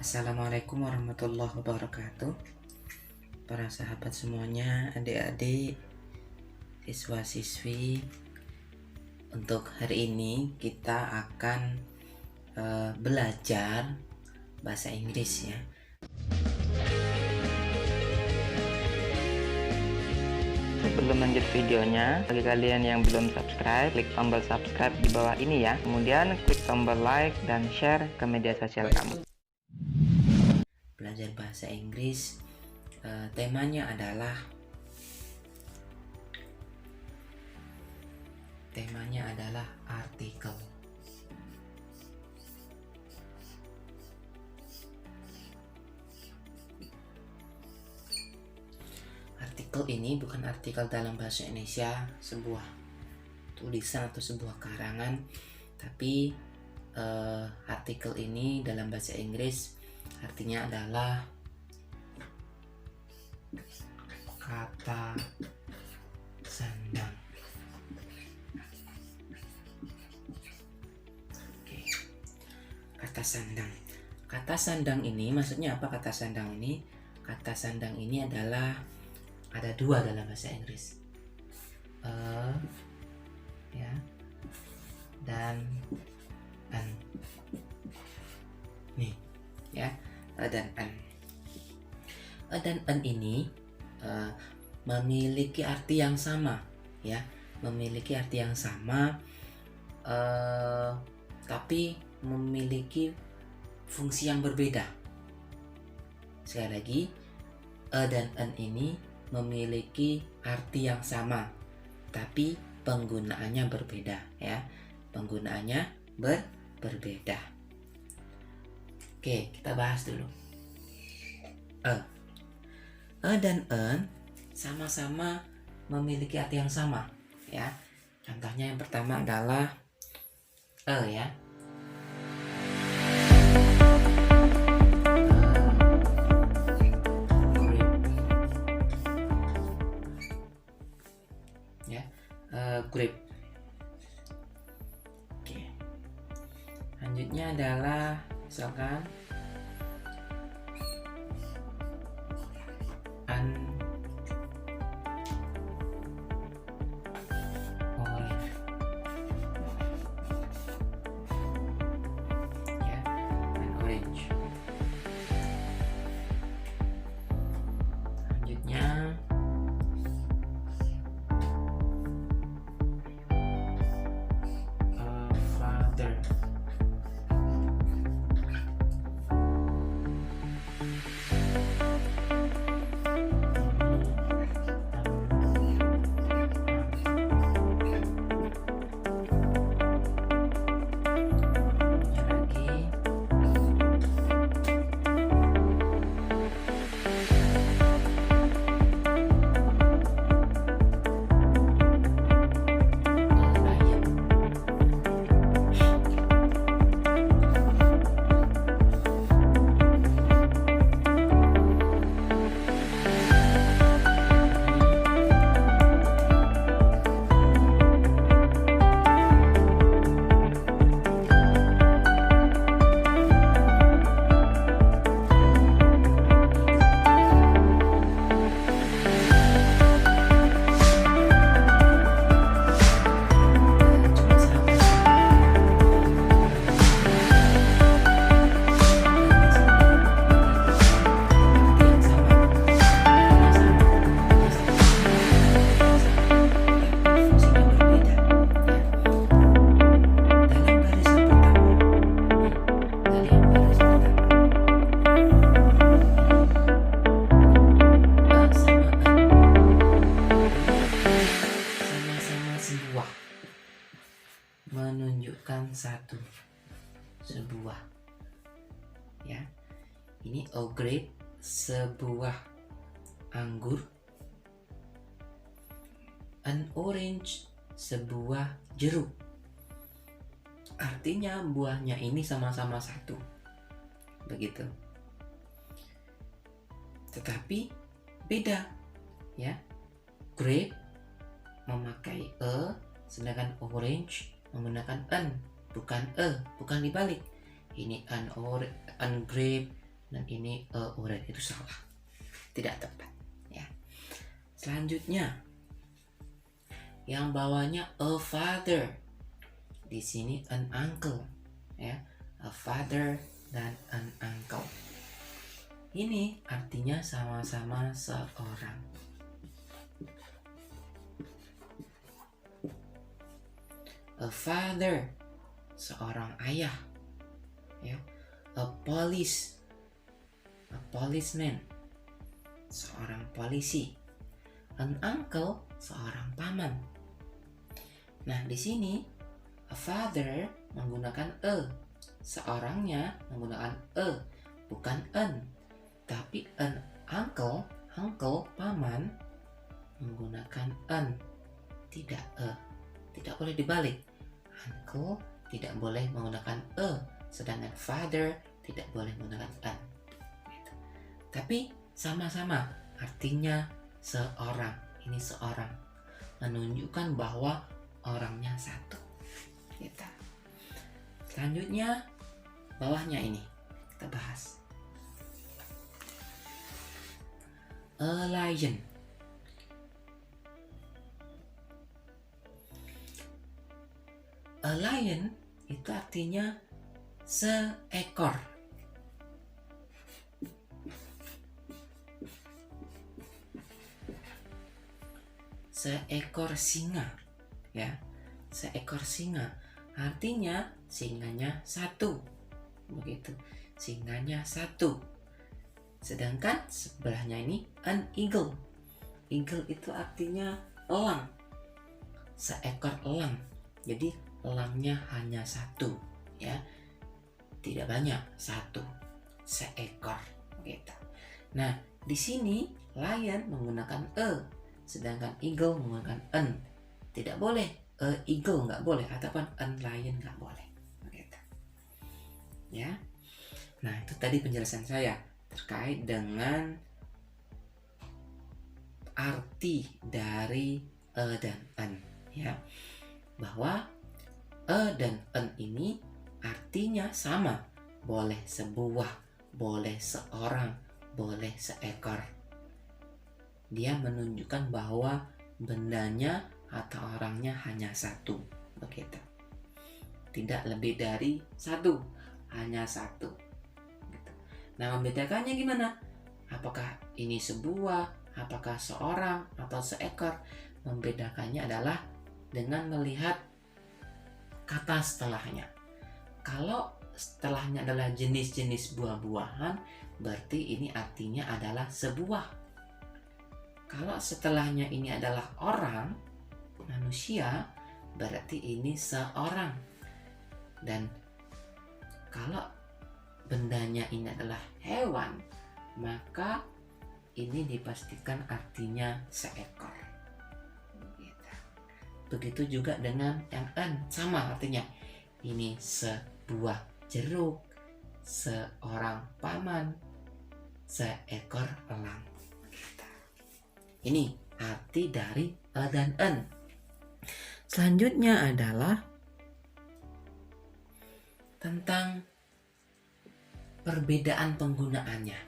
Assalamualaikum warahmatullahi wabarakatuh. Para sahabat semuanya, adik-adik, siswa-siswi, untuk hari ini kita akan belajar bahasa Inggris ya. Sebelum lanjut videonya, bagi kalian yang belum subscribe, klik tombol subscribe di bawah ini ya. Kemudian klik tombol like dan share ke media sosial kamu. Belajar bahasa Inggris, temanya adalah artikel. Artikel ini bukan artikel dalam bahasa Indonesia, sebuah tulisan atau sebuah karangan, tapi artikel ini dalam bahasa Inggris artinya adalah kata sandang. Oke. Kata sandang. Kata sandang ini maksudnya apa? Kata sandang ini adalah ada dua dalam bahasa Inggris, ya, dan an. Nih, ya, dan an. Dan an ini memiliki arti yang sama, ya, tapi memiliki fungsi yang berbeda. Sekali lagi, dan an ini memiliki arti yang sama, tapi penggunaannya berbeda, ya, berbeda. Oke, kita bahas dulu. Dan an sama-sama memiliki arti yang sama, ya. Contohnya yang pertama adalah ya. Grape. Oke. Selanjutnya adalah misalkan an orange, ya, an orange. Selanjutnya father. Menunjukkan sebuah, ya. Ini a grape, sebuah anggur. An orange, sebuah jeruk. Artinya buahnya ini sama-sama satu, begitu. Tetapi beda, ya. Grape memakai a, sedangkan orange menggunakan an, bukan bukan dibalik. Ini an grape, dan ini e uret, itu salah, tidak tepat ya. Selanjutnya yang bawahnya a father, di sini an uncle ya, a father dan an uncle. Ini artinya sama-sama seorang. A father, seorang ayah ya. A policeman, seorang polisi. An uncle, seorang paman. Nah, di sini a father menggunakan a, seorangnya menggunakan a, bukan an. Tapi an uncle paman menggunakan an, tidak a. Tidak boleh dibalik. Uncle tidak boleh menggunakan a, sedangkan father tidak boleh menggunakan an. Gitu. Tapi sama-sama artinya seorang. Ini seorang, menunjukkan bahwa orangnya satu. Gitu. Selanjutnya bawahnya ini kita bahas. A lion. A lion itu artinya seekor. Seekor singa ya. Seekor singa artinya singanya satu. Begitu. Singanya satu. Sedangkan sebelahnya ini an eagle. Eagle itu artinya elang. Seekor elang. Jadi elangnya hanya satu ya, tidak banyak, satu, seekor gitu. Nah, di sini lion menggunakan e, sedangkan eagle menggunakan an. Tidak boleh eagle, nggak boleh, ataupun an lion nggak boleh gitu. Ya. Nah, itu tadi penjelasan saya terkait dengan arti dari e dan an ya, bahwa e dan en ini artinya sama, boleh sebuah, boleh seorang, boleh seekor. Dia menunjukkan bahwa bendanya atau orangnya hanya satu, begitu. Tidak lebih dari satu, hanya satu. Gitu. Nah, membedakannya gimana? Apakah ini sebuah, apakah seorang, atau seekor? Membedakannya adalah dengan melihat kata setelahnya. Kalau setelahnya adalah jenis-jenis buah-buahan, berarti ini artinya adalah sebuah. Kalau setelahnya ini adalah orang, manusia, berarti ini seorang. Dan kalau bendanya ini adalah hewan, maka ini dipastikan artinya seekor. Begitu juga dengan yang an, sama artinya. Ini sebuah jeruk, seorang paman, seekor elang. Ini arti dari e dan an. Selanjutnya adalah tentang perbedaan penggunaannya.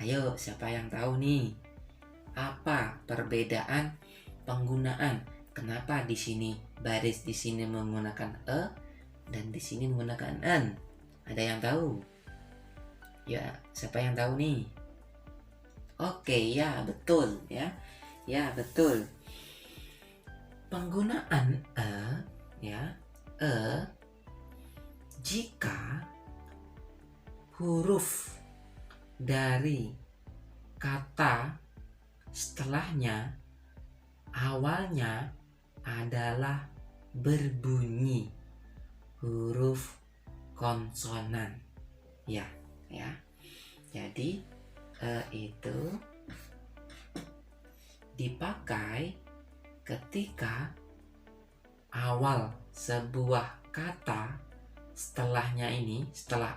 Ayo, siapa yang tahu nih? Apa perbedaan penggunaan? Kenapa di sini baris di sini menggunakan e dan di sini menggunakan an? Ada yang tahu? Ya, siapa yang tahu nih? Oke, ya betul ya. Ya, betul. Penggunaan e ya, jika huruf dari kata setelahnya awalnya adalah berbunyi huruf konsonan. Ya. Jadi itu dipakai ketika awal sebuah kata setelahnya ini, setelah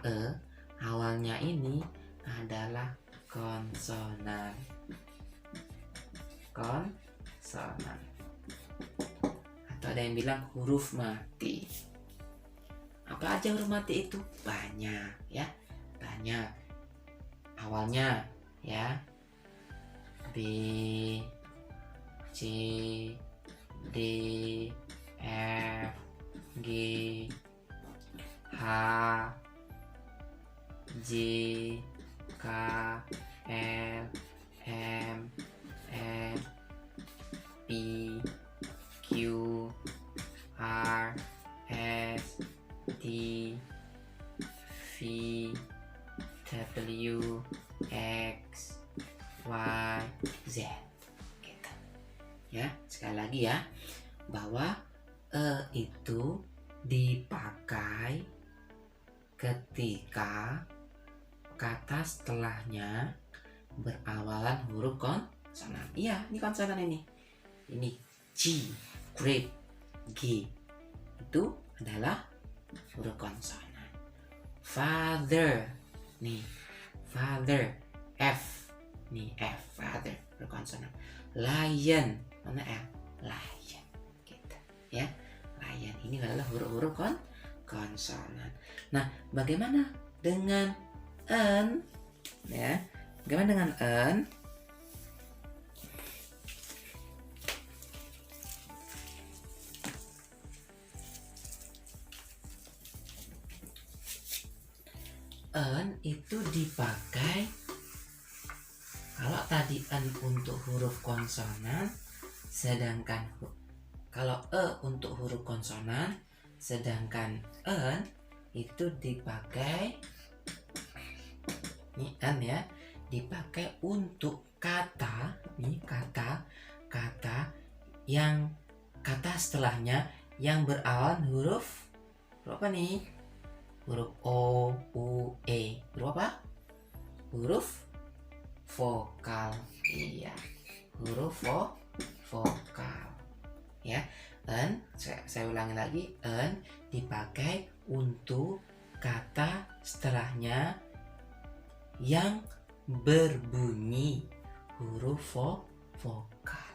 awalnya ini adalah konsonan. Atau ada yang bilang huruf mati. Apa aja huruf mati itu? Banyak ya. setelahnya. Awalnya ya, B, C, D, F, G, H, J, K, L, M, N, P, Q, R, S, T, V, W, X, Y, Z. Gitu. Ya, sekali lagi ya, bahwa itu dipakai ketika kata setelahnya berawalan huruf konsonan. Iya, ini konsonan ini. Ini G, grape, G. Itu adalah huruf konsonan. Father, nih, father, F, nih F, father, huruf konsonan. Lion, mana L? Lion, gitu, ya. Lion ini adalah huruf-huruf konsonan. Nah, bagaimana dengan N? Ya, bagaimana dengan N? N itu dipakai kalau tadi N untuk huruf konsonan, sedangkan kalau E untuk huruf konsonan, sedangkan N itu dipakai, ini N ya, dipakai untuk kata, nih kata yang kata setelahnya yang berawalan huruf apa nih? Huruf O, U, E. Huruf apa? Huruf vokal. Iya, huruf vokal. Ya, N, saya ulangi lagi, N dipakai untuk kata setelahnya yang berbunyi huruf vokal.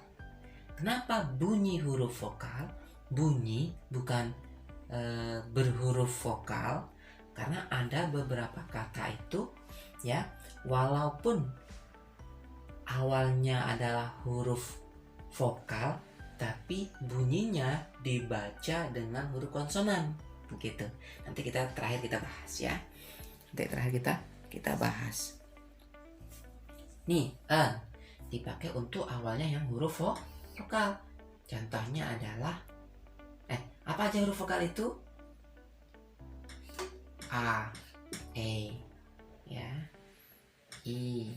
Kenapa bunyi huruf vokal? Bunyi bukan berhuruf vokal, karena ada beberapa kata itu ya, walaupun awalnya adalah huruf vokal, tapi bunyinya dibaca dengan huruf konsonan, begitu. Nanti terakhir kita bahas ya. Nanti terakhir kita bahas. Nih, N dipakai untuk awalnya yang huruf vokal. Contohnya adalah apa aja huruf vokal itu? A, E, ya, I,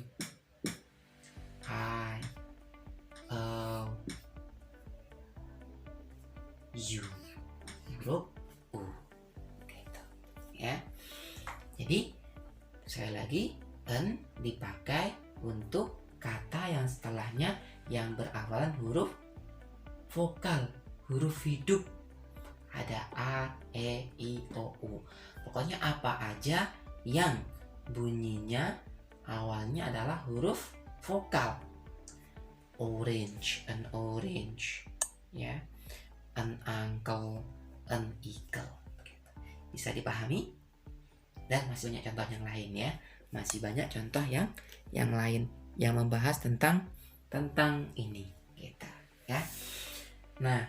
O, U, huruf U, gitu ya. Jadi sekali lagi, N dipakai untuk kata yang setelahnya yang berawalan huruf vokal, huruf hidup. Ada A, E, I, O, U. Pokoknya apa aja yang bunyinya awalnya adalah huruf vokal. Orange, an orange, ya, an uncle, an eagle. Bisa dipahami? Dan masih banyak contoh yang lain ya. Masih banyak contoh yang lain yang membahas tentang ini, gitu ya. Nah,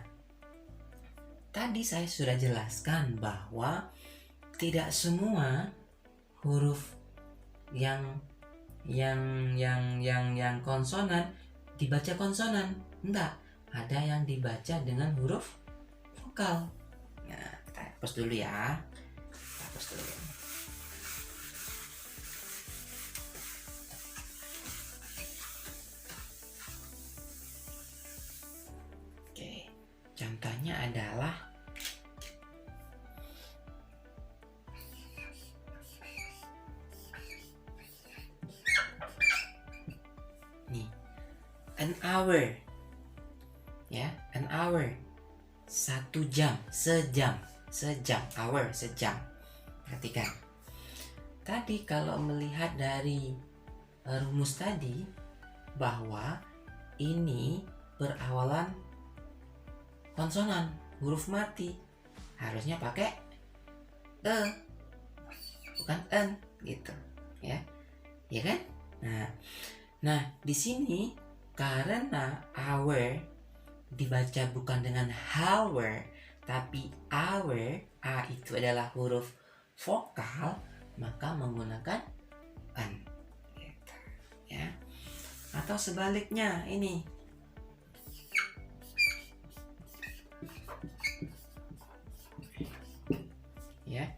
tadi saya sudah jelaskan bahwa tidak semua huruf yang konsonan dibaca konsonan. Enggak, ada yang dibaca dengan huruf vokal. Nah, kita hapus dulu ya. Hapus dulu. Oke, contohnya adalah an hour, ya, an hour, 1 jam, sejam, hour, sejam. Perhatikan, tadi kalau melihat dari rumus tadi, bahwa ini berawalan konsonan, huruf mati, harusnya pakai E, bukan N, gitu ya kan? Nah di sini karena our dibaca bukan dengan our tapi our, a itu adalah huruf vokal, maka menggunakan an, gitu, ya. Atau sebaliknya ini, ya,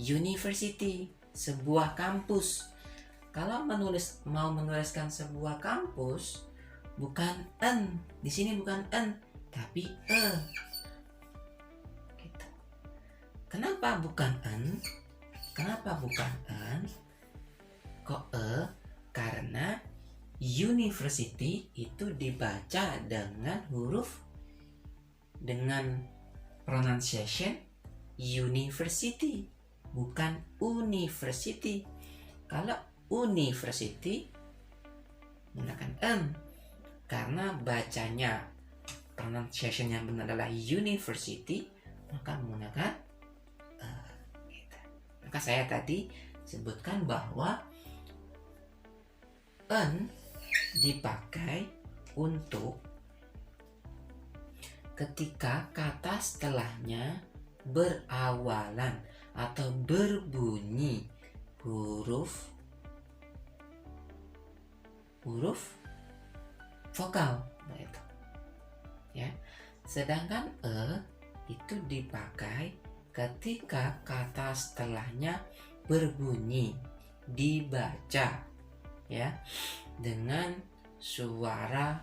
university, sebuah kampus. Kalau mau menuliskan sebuah kampus, bukan en, di sini bukan en, tapi gitu. Kenapa bukan en? Kenapa bukan en? Kok karena university itu dibaca dengan pronunciation university, bukan university. Kalau university menggunakan n, karena bacanya pronunciation yang benar adalah university, maka menggunakan gitu. Maka saya tadi sebutkan bahwa n dipakai untuk ketika kata setelahnya berawalan atau berbunyi huruf vokal, itu, ya. Sedangkan itu dipakai ketika kata setelahnya berbunyi, dibaca, ya, dengan suara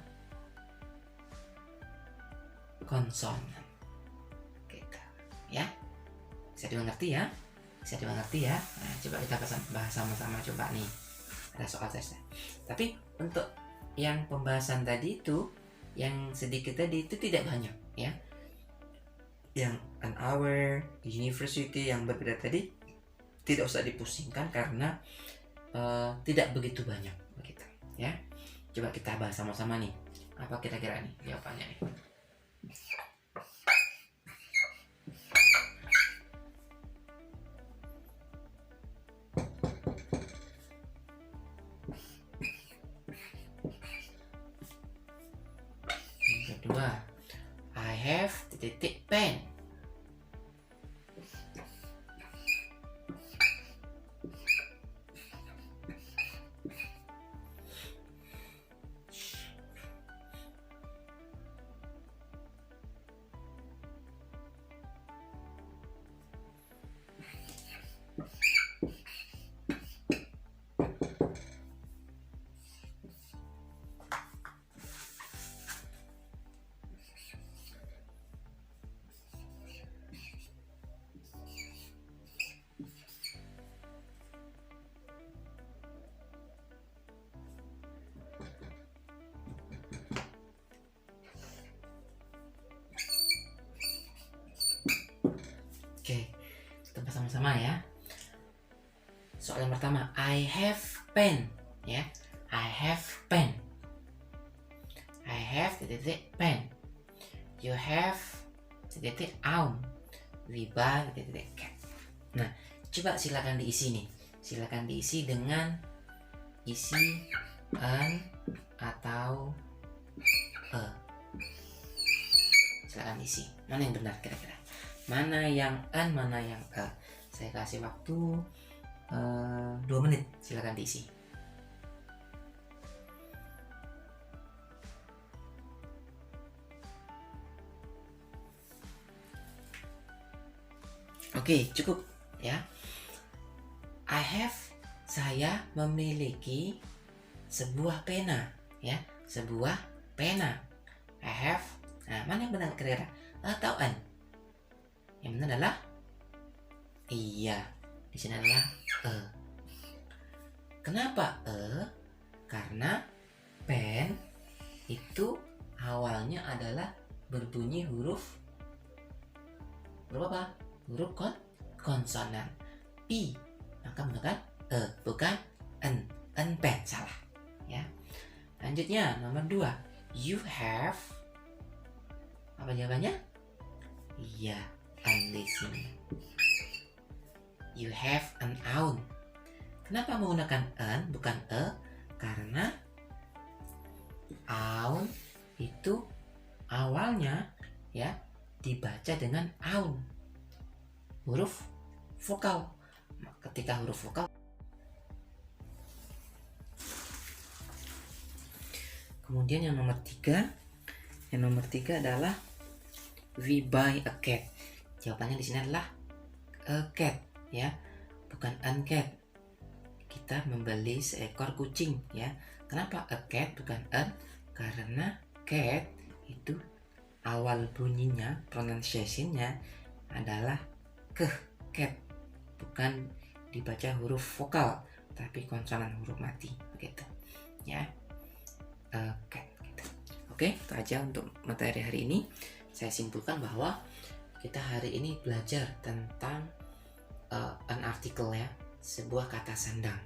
konsonan, gitu, ya. Bisa dimengerti ya? Bisa dimengerti ya? Nah, coba kita bahas sama-sama, coba nih. Ada soal tesnya. Tapi untuk yang pembahasan tadi itu, yang sedikit tadi itu tidak banyak, ya. Yang an hour, university yang berbeda tadi tidak usah dipusingkan karena tidak begitu banyak, begitu, ya. Coba kita bahas sama-sama nih. Apa kira-kira nih jawabannya nih? Kedua, I have titik pen. Oke, kita bahas sama-sama ya. Soal yang pertama, I have pen, ya. I have pen. I have titik pen. You have titik aum. We buy titik cat. Nah, coba silakan diisi nih. Silakan diisi dengan isi an atau silakan isi. Mana yang benar kira-kira? Mana yang an, mana yang Saya kasih waktu 2 menit, silakan diisi. Oke, cukup ya. I have, saya memiliki sebuah pena, ya, sebuah pena. I have. Nah, mana yang benar kira-kira? Atau an? Yang benar adalah iya. Di sini adalah Kenapa karena pen itu awalnya adalah berbunyi huruf apa? Huruf konsonan P, maka menggunakan bukan en. En pen, salah, ya. Lanjutnya nomor 2, you have, apa jawabannya? Iya, an di sini. You have an own. Kenapa menggunakan en bukan e? Karena aun itu awalnya ya dibaca dengan aun, huruf vokal. Ketika huruf vokal, kemudian yang nomor tiga adalah we buy a cat. Jawabannya di sini adalah a cat ya, bukan an cat. Kita membeli seekor kucing ya. Kenapa a cat bukan an? Karena cat itu awal bunyinya, pronunciation-nya adalah cat, bukan dibaca huruf vokal tapi konsonan huruf mati begitu ya. Cat gitu. Oke, itu aja untuk materi hari ini. Saya simpulkan bahwa kita hari ini belajar tentang an article ya, sebuah kata sandang.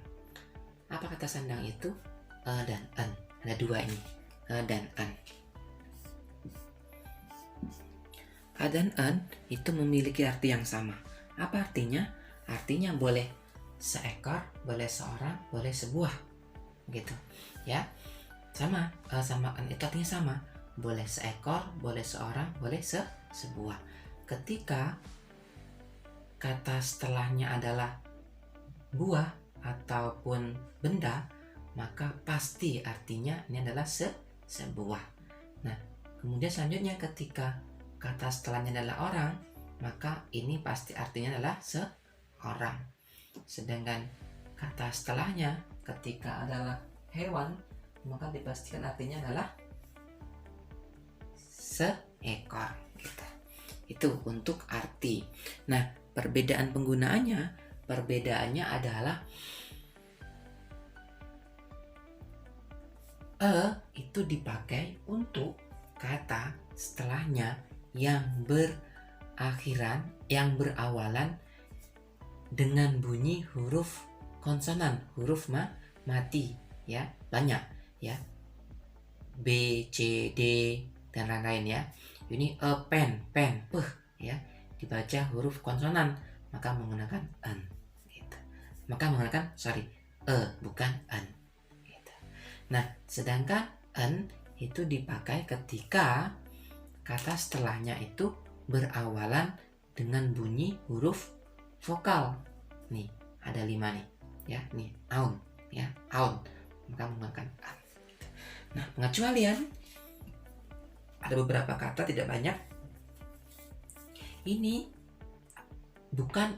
Apa kata sandang itu? Dan an. Ada dua ini, dan an. A dan an itu memiliki arti yang sama. Apa artinya? Artinya boleh seekor, boleh seorang, boleh sebuah, gitu ya. Sama an itu artinya sama. Boleh seekor, boleh seorang, boleh sebuah. Ketika kata setelahnya adalah buah ataupun benda, maka pasti artinya ini adalah sebuah. Nah, kemudian selanjutnya ketika kata setelahnya adalah orang, maka ini pasti artinya adalah seorang. Sedangkan kata setelahnya ketika adalah hewan, maka dipastikan artinya adalah seekor gitu. Itu untuk arti. Nah, perbedaan perbedaannya adalah itu dipakai untuk kata setelahnya yang berawalan dengan bunyi huruf konsonan, huruf mati ya, banyak ya, B, C, D dan lain-lain ya. Ini pen ya, dibaca huruf konsonan, maka menggunakan an gitu. Bukan an gitu. Nah, sedangkan an itu dipakai ketika kata setelahnya itu berawalan dengan bunyi huruf vokal. Nih, ada 5 nih ya, nih aun ya, aun, maka menggunakan an. Nah, pengecualian ada beberapa kata, tidak banyak. Ini bukan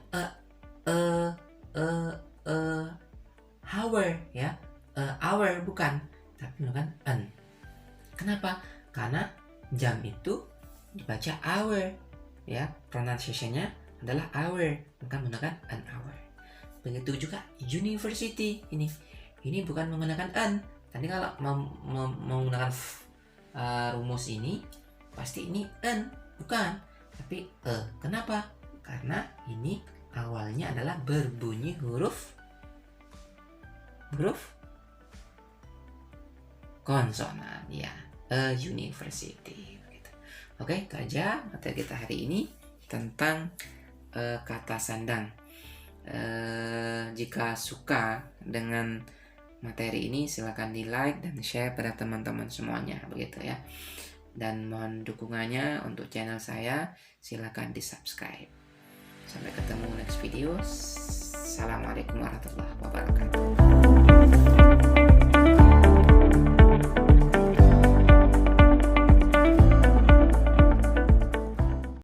hour ya, hour bukan, tapi menggunakan an. Kenapa? Karena jam itu dibaca hour ya, pronunciation-nya adalah hour, maka menggunakan an hour. Begitu juga university, ini bukan menggunakan an. Tadi kalau menggunakan rumus ini pasti ini an, bukan, tapi kenapa? Karena ini awalnya adalah berbunyi huruf konsonan ya, a university gitu. Oke, itu aja materi kita hari ini tentang kata sandang. Jika suka dengan materi ini, silakan di like dan share pada teman-teman semuanya begitu ya. Dan mohon dukungannya untuk channel saya, silakan di subscribe. Sampai ketemu next video. Assalamualaikum warahmatullahi wabarakatuh.